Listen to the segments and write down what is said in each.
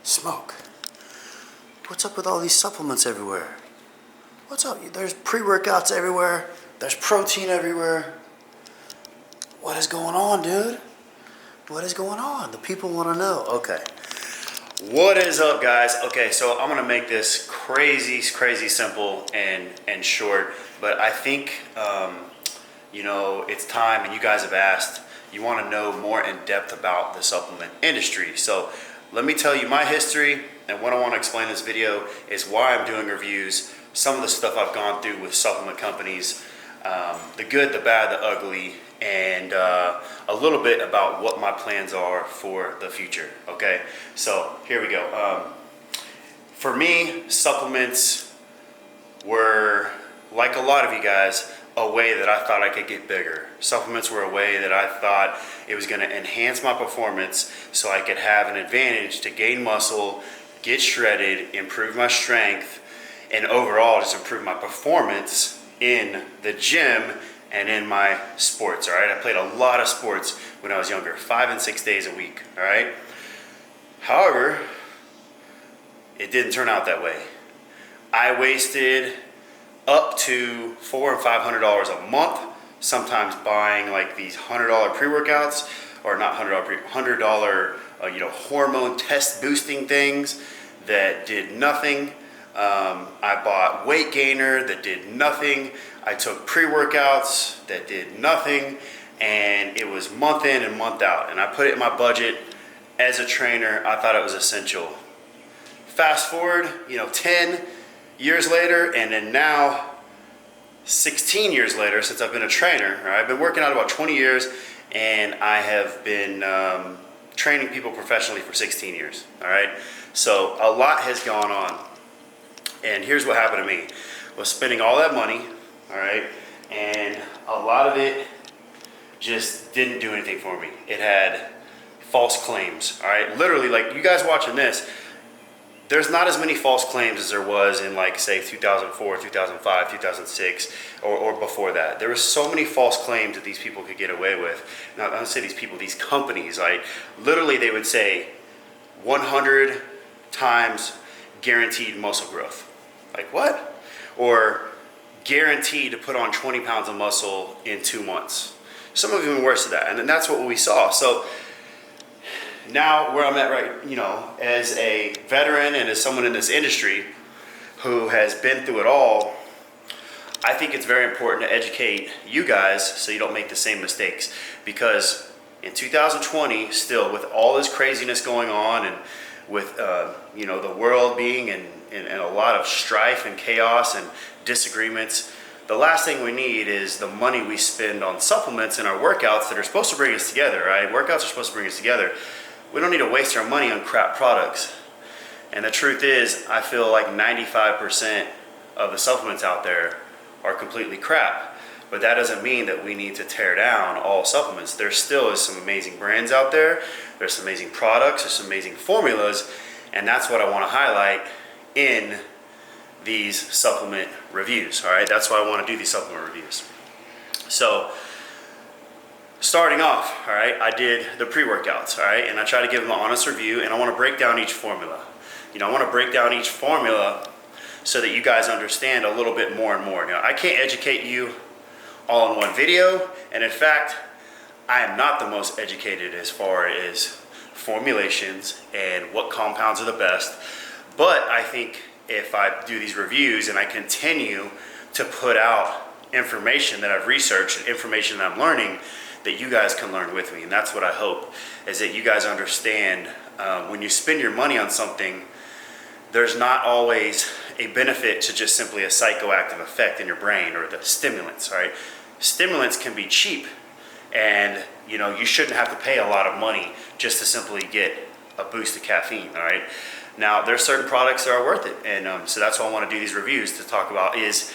Smoke. What's up with all these supplements everywhere? What's up? There's pre-workouts everywhere. There's protein everywhere. What is going on, dude? What is going on? The people want to know. Okay. What is up, guys? Okay, so I'm gonna make this crazy simple and short, but I think it's time, and you guys have asked. You want to know more in depth about the supplement industry. So let me tell you my history, and what I want to explain in this video is why I'm doing reviews, some of the stuff I've gone through with supplement companies, the good, the bad, the ugly, and a little bit about what my plans are for the future. Okay, so here we go. For me, supplements were, like a lot of you guys, a way that I thought I could get bigger. Supplements were a way that I thought it was going to enhance my performance so I could have an advantage to gain muscle, get shredded, improve my strength, and overall just improve my performance in the gym and in my sports. All right, I played a lot of sports when I was younger, 5 and 6 days a week. All right, however, it didn't turn out that way. I wasted up to $400 and $500 a month, sometimes buying like these $100 pre-workouts, or not $100 hormone test boosting things that did nothing. I bought weight gainer that did nothing. I took pre-workouts that did nothing, and it was month in and month out, and I put it in my budget. As a trainer, I thought it was essential. Fast forward, 10 years later, and then now 16 years later, since I've been a trainer. Right? I've been working out about 20 years, and I have been training people professionally for 16 years. All right, so a lot has gone on, and here's what happened to me: was spending all that money. All right, and a lot of it just didn't do anything for me. It had false claims. All right, literally, like you guys watching this, there's not as many false claims as there was in, like, say 2004, 2005, 2006, or before that. There were so many false claims that these people could get away with. Now, I don't say these people, these companies, like literally they would say 100 times guaranteed muscle growth. Like what? Or guaranteed to put on 20 pounds of muscle in 2 months. Some of them even worse than that, and then that's what we saw. So now where I'm at right, as a veteran and as someone in this industry who has been through it all, I think it's very important to educate you guys so you don't make the same mistakes. Because in 2020, still with all this craziness going on, and with the world being in a lot of strife and chaos and disagreements, the last thing we need is the money we spend on supplements and our workouts that are supposed to bring us together, right? Workouts are supposed to bring us together. We don't need to waste our money on crap products. And the truth is, I feel like 95% of the supplements out there are completely crap. But that doesn't mean that we need to tear down all supplements. There still is some amazing brands out there. There's some amazing products. There's some amazing formulas. And that's what I want to highlight in these supplement reviews. All right, that's why I want to do these supplement reviews. So, starting off, all right, I did the pre-workouts, all right, and I try to give them an honest review, and I want to break down each formula. I want to break down each formula so that you guys understand a little bit more and more. Now, I can't educate you all in one video, and in fact, I am not the most educated as far as formulations and what compounds are the best, but I think if I do these reviews and I continue to put out information that I've researched and information that I'm learning, that you guys can learn with me. And that's what I hope, is that you guys understand when you spend your money on something, there's not always a benefit to just simply a psychoactive effect in your brain or the stimulants, right? Stimulants can be cheap, and you shouldn't have to pay a lot of money just to simply get a boost of caffeine, all right? Now, there's certain products that are worth it, and so that's why I want to do these reviews, to talk about, is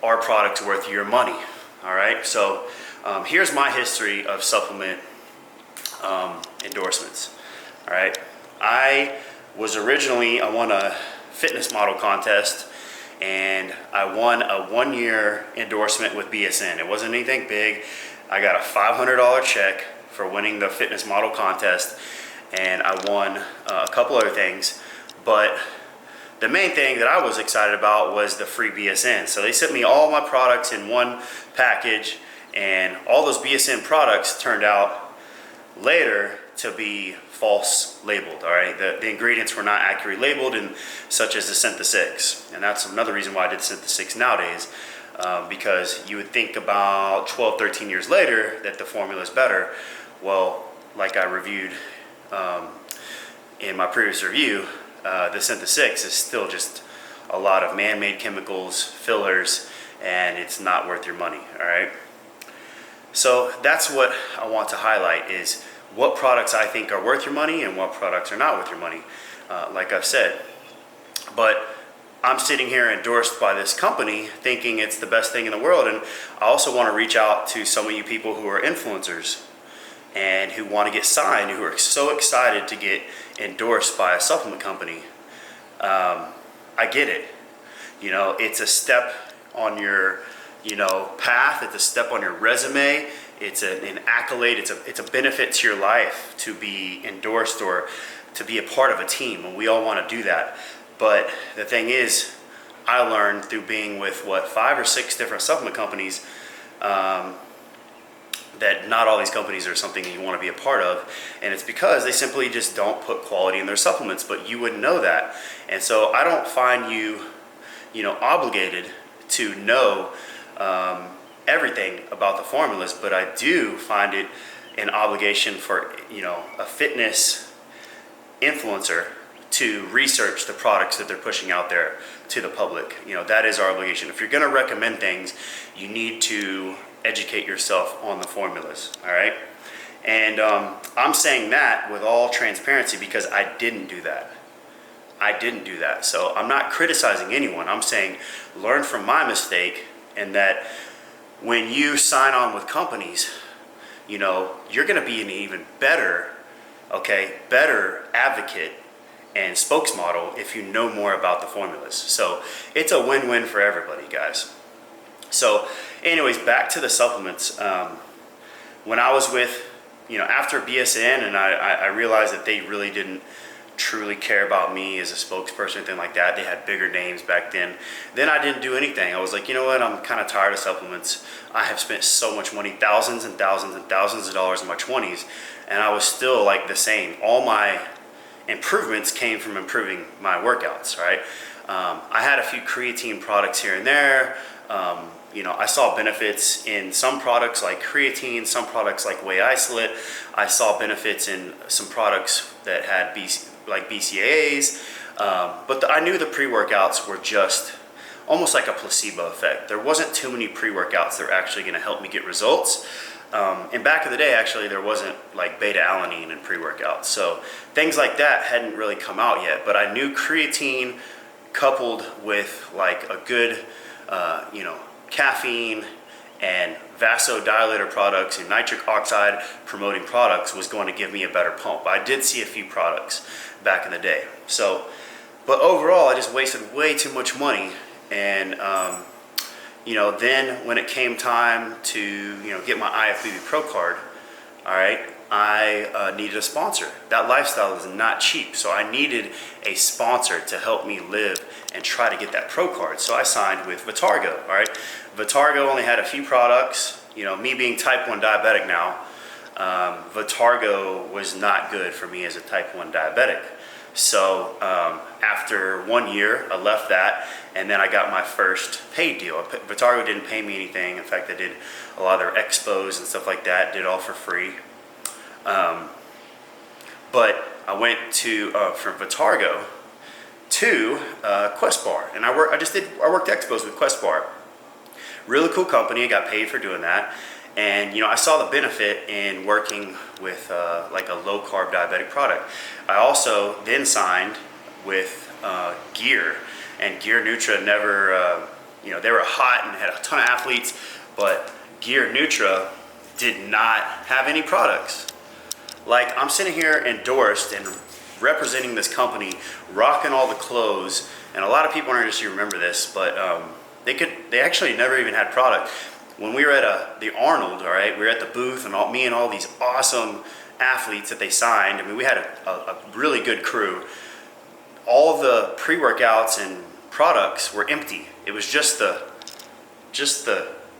our products worth your money, all right? So here's my history of supplement endorsements. All right, I won a fitness model contest, and I won a 1-year endorsement with BSN. It wasn't anything big. I got a $500 check for winning the fitness model contest, and I won a couple other things. But the main thing that I was excited about was the free BSN. So they sent me all my products in one package, and all those BSN products turned out later to be false labeled. All right, the ingredients were not accurately labeled, and such as the Synth6. And that's another reason why I did Synth6 nowadays, because you would think about 12, 13 years later that the formula is better. Well, like I reviewed in my previous review, the Synth6 is still just a lot of man-made chemicals, fillers, and it's not worth your money. All right. So that's what I want to highlight, is what products I think are worth your money and what products are not worth your money, like I've said. But I'm sitting here endorsed by this company thinking it's the best thing in the world, and I also want to reach out to some of you people who are influencers and who want to get signed, who are so excited to get endorsed by a supplement company. I get it. You know, it's a step on your path. It's a step on your resume. It's an accolade. It's a benefit to your life to be endorsed or to be a part of a team, and we all want to do that. But the thing is, I learned through being with 5 or 6 different supplement companies that not all these companies are something you want to be a part of, and it's because they simply just don't put quality in their supplements. But you wouldn't know that, and so I don't find you obligated to know everything about the formulas, but I do find it an obligation for a fitness influencer to research the products that they're pushing out there to the public. That is our obligation. If you're going to recommend things, you need to educate yourself on the formulas. All right, and I'm saying that with all transparency because I didn't do that. So I'm not criticizing anyone. I'm saying learn from my mistake, and that when you sign on with companies, you're going to be an even better advocate and spokesmodel if you know more about the formulas. So it's a win-win for everybody, guys. So anyways, back to the supplements. When I was with, after BSN, and I realized that they really didn't truly care about me as a spokesperson or anything like that. They had bigger names back then. Then I didn't do anything. I was like, you know what, I'm kind of tired of supplements. I have spent so much money, thousands and thousands and thousands of dollars in my 20s, and I was still like the same. All my improvements came from improving my workouts, right? I had a few creatine products here and there. I saw benefits in some products like creatine, some products like whey isolate. I saw benefits in some products that had BCAAs, but I knew the pre-workouts were just almost like a placebo effect. There wasn't too many pre-workouts that were actually going to help me get results. And back in the day, actually, there wasn't like beta-alanine in pre-workouts. So things like that hadn't really come out yet, but I knew creatine coupled with like a good, caffeine and vasodilator products and nitric oxide promoting products was going to give me a better pump. I did see a few products back in the day. So, but overall, I just wasted way too much money. And, then when it came time to, get my IFBB Pro card, all right, I needed a sponsor. That lifestyle is not cheap. So I needed a sponsor to help me live and try to get that Pro card. So I signed with Vitargo, all right. Vitargo only had a few products. Me being type 1 diabetic now, Vitargo was not good for me as a type 1 diabetic. So after 1 year, I left that, and then I got my first paid deal. Vitargo didn't pay me anything. In fact, I did a lot of their expos and stuff like that, did all for free. But I went to from Vitargo to Quest Bar, and I worked expos with Quest Bar. Really cool company. I got paid for doing that. And I saw the benefit in working with like a low carb diabetic product. I also then signed with Gear, and Gear Nutra never, they were hot and had a ton of athletes, but Gear Nutra did not have any products. Like, I'm sitting here endorsed and representing this company, rocking all the clothes, and a lot of people in our industry remember this, but they actually never even had product. When we were at the Arnold, all right, we were at the booth, and me and all these awesome athletes that they signed. I mean, we had a really good crew. All the pre-workouts and products were empty. It was just the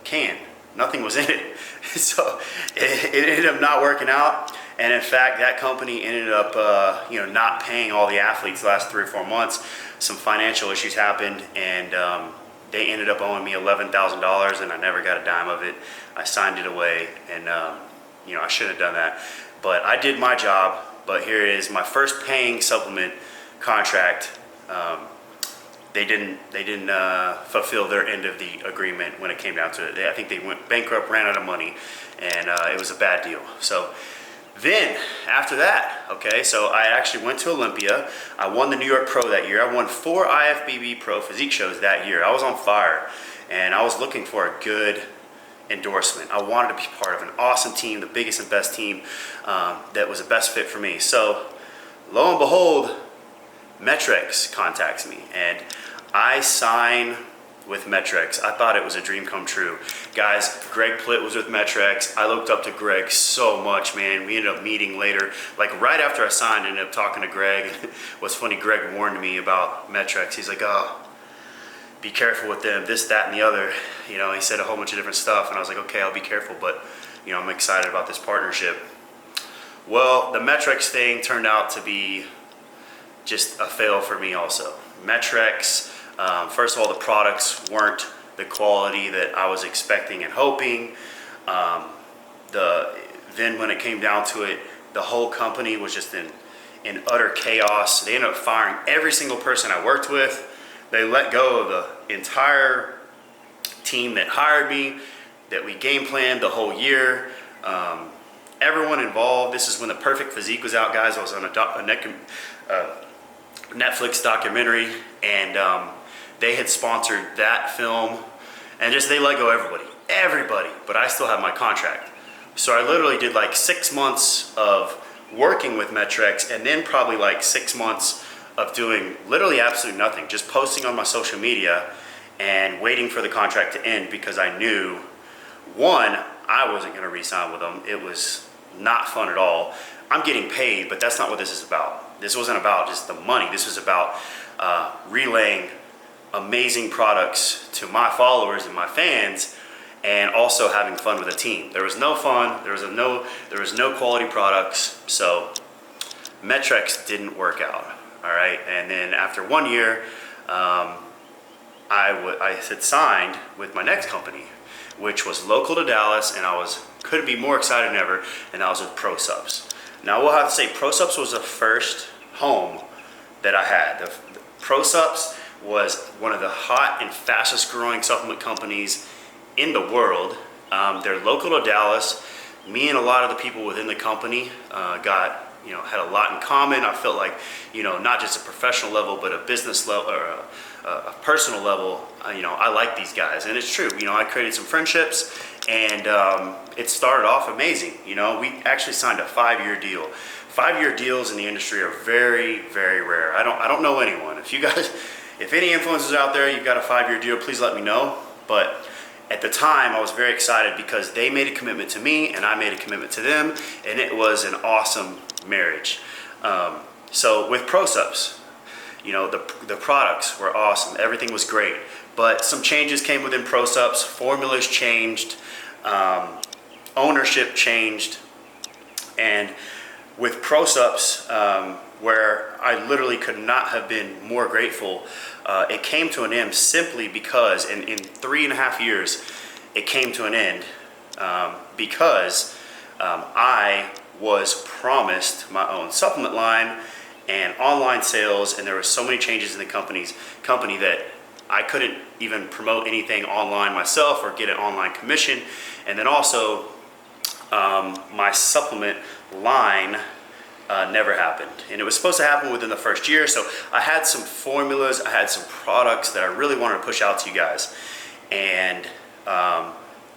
can. Nothing was in it. So it ended up not working out. And in fact, that company ended up, not paying all the athletes the last 3 or 4 months. Some financial issues happened, and they ended up owing me $11,000, and I never got a dime of it. I signed it away, and I shouldn't have done that. But I did my job. But here it is, my first paying supplement contract. They didn't fulfill their end of the agreement when it came down to it. I think they went bankrupt, ran out of money, and it was a bad deal. So then after that, okay, so I actually went to Olympia. I won the New York Pro that year. I won 4 IFBB Pro physique shows that year. I was on fire, and I was looking for a good endorsement. I wanted to be part of an awesome team, the biggest and best team that was the best fit for me. So lo and behold, Metrex contacts me, and I sign with Metrex. I thought it was a dream come true. Guys, Greg Plitt was with Metrex. I looked up to Greg so much, man. We ended up meeting later. Like right after I signed, I ended up talking to Greg. What's funny, Greg warned me about Metrex. He's like, oh, be careful with them, this, that, and the other. He said a whole bunch of different stuff, and I was like, okay, I'll be careful, but I'm excited about this partnership. Well, the Metrex thing turned out to be just a fail for me also. Metrex, first of all, the products weren't the quality that I was expecting and hoping. Then when it came down to it, the whole company was just in utter chaos. They ended up firing every single person I worked with. They let go of the entire team that hired me, that we game planned the whole year. Everyone involved. This is when the Perfect Physique was out, guys. I was on a Netflix documentary, and they had sponsored that film, and just they let go everybody, but I still have my contract. So I literally did like 6 months of working with Metrex, and then probably like 6 months of doing literally absolutely nothing, just posting on my social media and waiting for the contract to end, because I knew, one, I wasn't going to re-sign with them. It was not fun at all. I'm getting paid, but that's not what this is about. This wasn't about just the money. This was about relaying amazing products to my followers and my fans, and also having fun with a team. There was no fun. There was no quality products. So Metrex didn't work out. All right, and then after 1 year, I had signed with my next company, which was local to Dallas, and couldn't be more excited than ever. And that was with Prosupps. Now, we'll have to say Prosupps was the first home that I had. The Prosupps was one of the hot and fastest growing supplement companies in the world. They're local to Dallas. Me and a lot of the people within the company had a lot in common. I felt like, not just a professional level, but a business level or a personal level. I like these guys, and it's true. I created some friendships, and it started off amazing. We actually signed a 5-year deal. 5-year deals in the industry are very, very rare. I don't know anyone. If any influencers out there, you've got a 5-year deal, please let me know. But at the time, I was very excited because they made a commitment to me, and I made a commitment to them, and it was an awesome marriage. So with Prosupps, the products were awesome. Everything was great. But some changes came within Prosupps. Formulas changed. Ownership changed. And with Prosupps, where I literally could not have been more grateful, it came to an end simply because in 3.5 years, it came to an end because I was promised my own supplement line and online sales, and there were so many changes in the company that I couldn't even promote anything online myself or get an online commission. And then also my supplement line never happened, and it was supposed to happen within the first year. So I had some formulas, I had some products that I really wanted to push out to you guys, and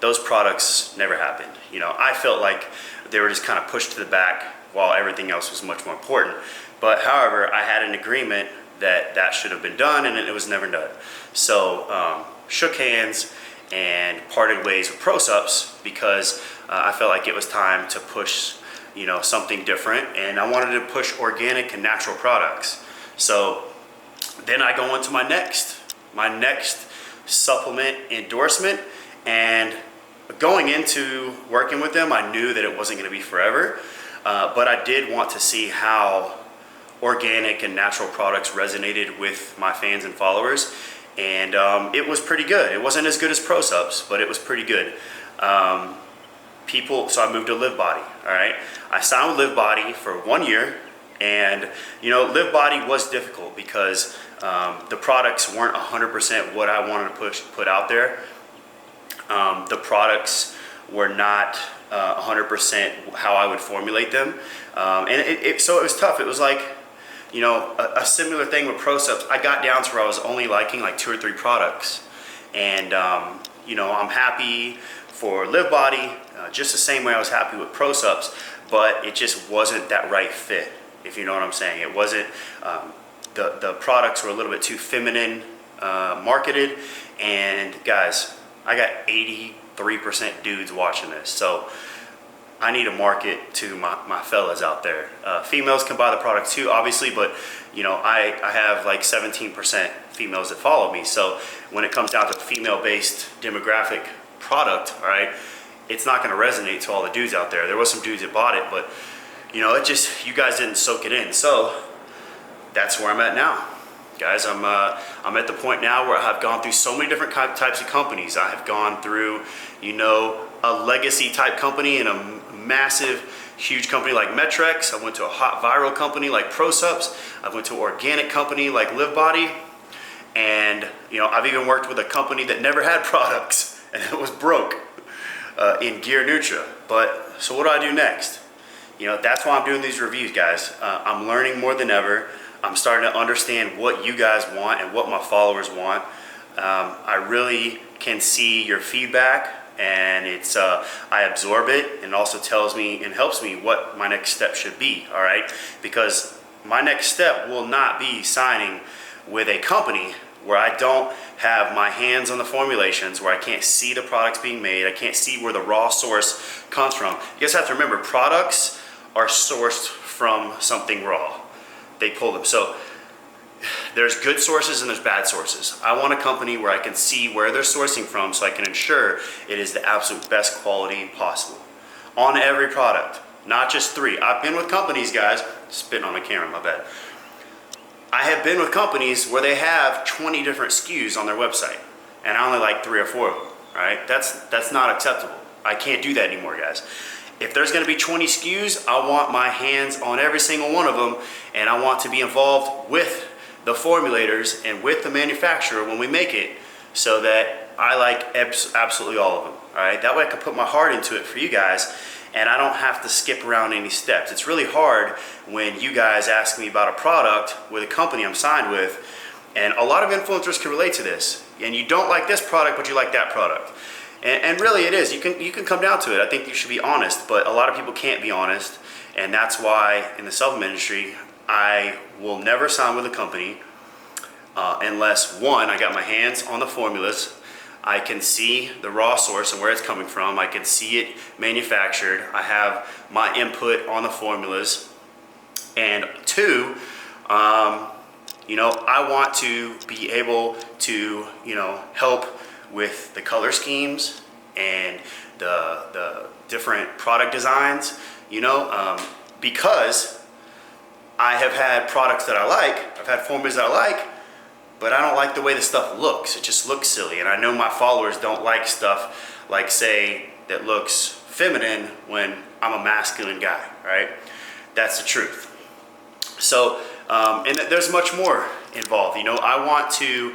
those products never happened. I felt like they were just kind of pushed to the back while everything else was much more important. But however, I had an agreement that should have been done, and it was never done. So shook hands and parted ways with Prosupps because I felt like it was time to push you know, something different, and I wanted to push organic and natural products. So then I go into my next supplement endorsement, and going into working with them, I knew that it wasn't going to be forever, but I did want to see how organic and natural products resonated with my fans and followers, and it was pretty good. It wasn't as good as Prosupps, but it was pretty good. So I moved to Live Body. All right, I signed with Live Body for 1 year, and you know, Live Body was difficult because the products weren't 100% what I wanted to put out there. The products were not 100% how I would formulate them, and so it was tough. It was like, you know, a similar thing with Prosupps. I got down to where I was only liking like 2 or 3 products, and you know, I'm happy for Live Body just the same way I was happy with Prosupps, but it just wasn't that right fit, if you know what I'm saying. It wasn't, the products were a little bit too feminine marketed, and guys, I got 83% dudes watching this, so I need to market to my fellas out there. Females can buy the product too, obviously, but you know, I have like 17% females that follow me, so when it comes down to female-based demographic product, all right, it's not going to resonate to all the dudes out there. There was some dudes that bought it, but you know, it just, you guys didn't soak it in. So that's where I'm at now, guys. I'm at the point now where I've gone through so many different types of companies. I have gone through, you know, a legacy type company and a massive, huge company like Metrex. I went to a hot viral company like Prosupps. I went to an organic company like Live Body, and you know, I've even worked with a company that never had products and it was broke in Gear Nutra. But so what do I do next? You know, that's why I'm doing these reviews, guys. I'm learning more than ever. I'm starting to understand what you guys want and what my followers want. I really can see your feedback, and it's I absorb it, and also tells me and helps me what my next step should be, all right? Because my next step will not be signing with a company where I don't have my hands on the formulations, where I can't see the products being made, I can't see where the raw source comes from. You guys have to remember, products are sourced from something raw. They pull them. So there's good sources and there's bad sources. I want a company where I can see where they're sourcing from, so I can ensure it is the absolute best quality possible on every product, not just 3. I've been with companies, guys, spitting on the camera, my bad. I have been with companies where they have 20 different SKUs on their website, and I only like 3 or 4 of them, right? That's not acceptable. I can't do that anymore, guys. If there's gonna be 20 SKUs, I want my hands on every single one of them, and I want to be involved with the formulators and with the manufacturer when we make it, so that I like absolutely all of them, all right? That way I can put my heart into it for you guys, and I don't have to skip around any steps. It's really hard when you guys ask me about a product with a company I'm signed with, and a lot of influencers can relate to this, and you don't like this product, but you like that product. And really it is, you can come down to it. I think you should be honest, but a lot of people can't be honest, and that's why in the supplement industry, I will never sign with a company unless, 1, I got my hands on the formulas, I can see the raw source and where it's coming from, I can see it manufactured, I have my input on the formulas, and 2, you know, I want to be able to, you know, help with the color schemes and the different product designs, you know, because I have had products that I like, I've had formulas that I like, but I don't like the way the stuff looks. It just looks silly, and I know my followers don't like stuff like, say, that looks feminine when I'm a masculine guy, right? That's the truth. So, and there's much more involved. You know, I want to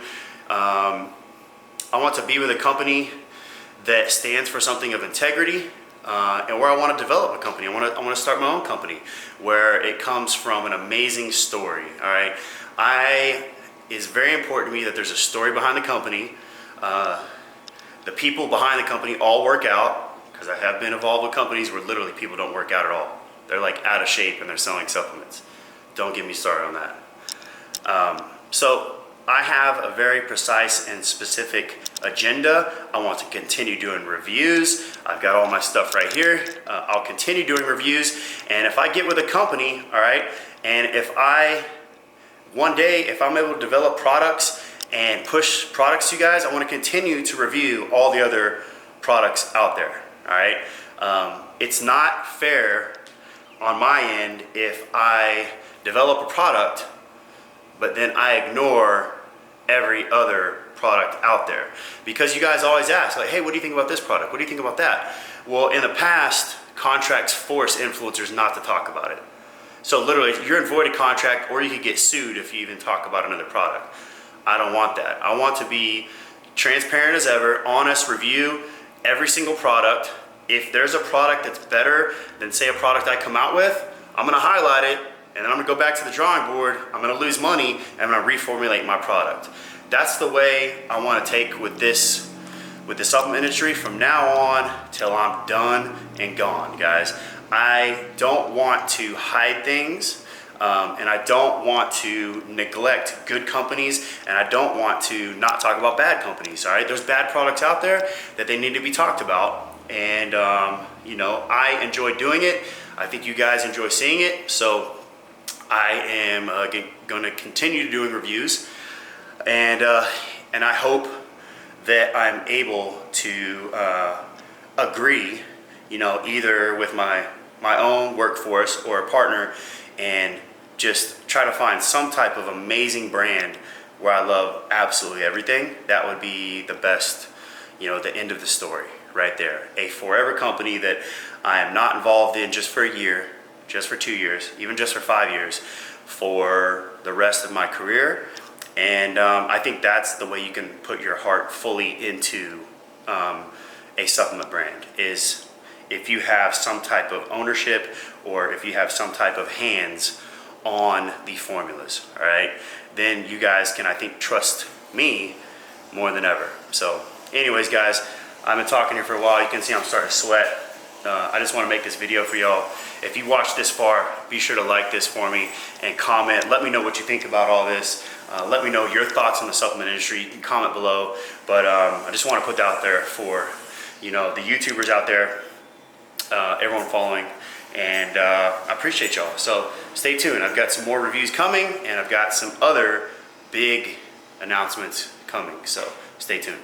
be with a company that stands for something of integrity, and where I want to develop a company. I want to start my own company where it comes from an amazing story. All right, it's very important to me that there's a story behind the company. The people behind the company all work out, because I have been involved with companies where literally people don't work out at all. They're like out of shape and they're selling supplements. Don't get me started on that. So I have a very precise and specific agenda. I want to continue doing reviews. I've got all my stuff right here. I'll continue doing reviews, And if I get with a company, all right, and one day, if I'm able to develop products and push products to you guys, I want to continue to review all the other products out there, all right? It's not fair on my end if I develop a product, but then I ignore every other product out there. Because you guys always ask, like, hey, what do you think about this product? What do you think about that? Well, in the past, contracts force influencers not to talk about it. So literally, you're in void of contract, or you could get sued if you even talk about another product. I don't want that. I want to be transparent as ever, honest, review every single product. If there's a product that's better than, say, a product I come out with, I'm gonna highlight it, and then I'm gonna go back to the drawing board, I'm gonna lose money, and I'm gonna reformulate my product. That's the way I wanna take with this supplement industry from now on till I'm done and gone, guys. I don't want to hide things, and I don't want to neglect good companies, and I don't want to not talk about bad companies, all right? There's bad products out there that they need to be talked about, and you know, I enjoy doing it. I think you guys enjoy seeing it, so I am going to continue doing reviews, and I hope that I'm able to agree, you know, either with my own workforce or a partner, and just try to find some type of amazing brand where I love absolutely everything. That would be the best, you know, the end of the story right there. A forever company that I am not involved in just for a year, just for 2 years, even just for 5 years, for the rest of my career. And I think that's the way you can put your heart fully into a supplement brand, is if you have some type of ownership, or if you have some type of hands on the formulas, all right? Then you guys can, I think, trust me more than ever. So anyways, guys, I've been talking here for a while. You can see I'm starting to sweat. I just want to make this video for y'all. If you watched this far, be sure to like this for me and comment. Let me know what you think about all this. Let me know your thoughts on the supplement industry. You can comment below. But I just want to put that out there for, you know, the YouTubers out there, everyone following, and I appreciate y'all. So stay tuned. I've got some more reviews coming, and I've got some other big announcements coming. So stay tuned.